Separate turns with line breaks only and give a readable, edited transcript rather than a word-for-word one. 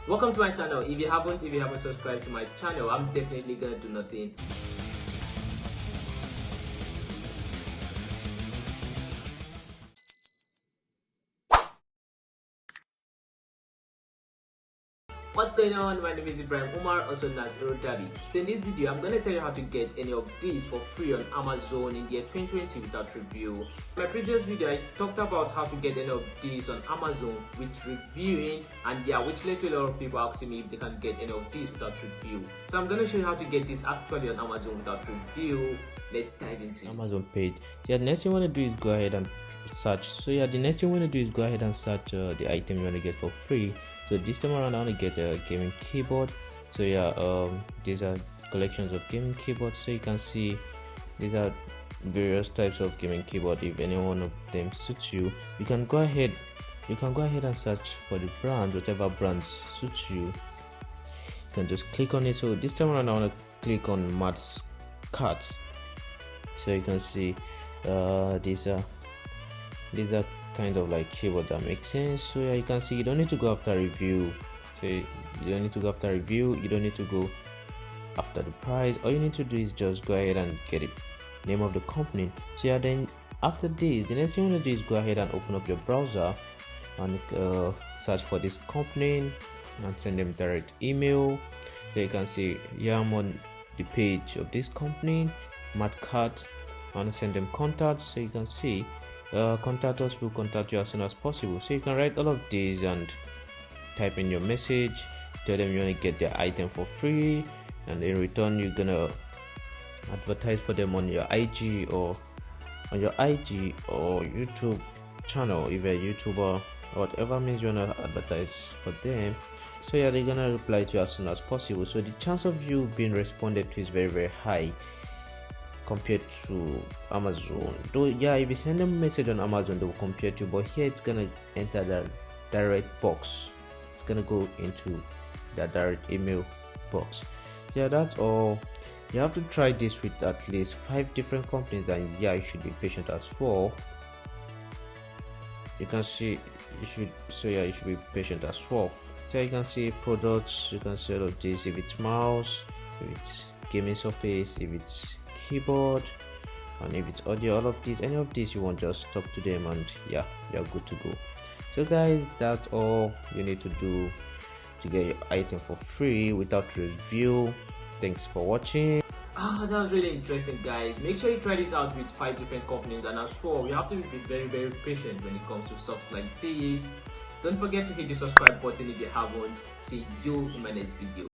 Welcome to my channel. If you haven't subscribed to my channel, I'm definitely gonna do nothing. What's going on? My name is Ibrahim Umar, also known as Erodabi. So in this video, I'm going to tell you how to get any of these for free on Amazon in the year 2020 without review. In my previous video, I talked about how to get any of these on Amazon with reviewing, and which led to a lot of people asking me if they can get any of these without review. So I'm going to show you how to get this actually on Amazon without review. Let's dive into
Amazon page. The next thing you want to do is go ahead and search. The next thing you want to do is go ahead and search the item you want to get for free. So this time around, I want to get a gaming keyboard. These are collections of gaming keyboards. So you can see these are various types of gaming keyboard. If any one of them suits you, you can go ahead and search for the brand, whatever brand suits you. You can just click on it. So this time around, I want to click on Matt Cutts. So you can see these are kind of like keyboard that makes sense. So you can see you don't need to go after review. So you don't need to go after review. You don't need to go after the price. All you need to do is just go ahead and get it name of the company. So then after this, the next thing you want to do is go ahead and open up your browser and search for this company and send them direct email. So you can see I'm on the page of this company, Matt Cutts, and send them contacts. So you can see contact us, will contact you as soon as possible. So you can write all of these and type in your message, tell them you want to get their item for free, and in return you're gonna advertise for them on your IG or YouTube channel if you're a YouTuber or whatever means you want to advertise for them. So they're gonna reply to you as soon as possible. So the chance of you being responded to is very, very high compared to Amazon. Though if you send them a message on Amazon, they will compare to, but here it's gonna enter the direct box. It's gonna go into the direct email box. That's all. You have to try this with at least 5 different companies, and you should be patient as well. You can see you should be patient as well. So you can see products, you can see all of this, if it's mouse, if it's gaming surface, if it's keyboard, and if it's audio, all of these, any of these you want, just talk to them and you're good to go. So guys, that's all you need to do to get your item for free without review. Thanks for watching.
that was really interesting, guys. Make sure you try this out with 5 different companies, and as well, you have to be very, very patient when it comes to stuff like this. Don't forget to hit the subscribe button if you haven't. See you in my next video.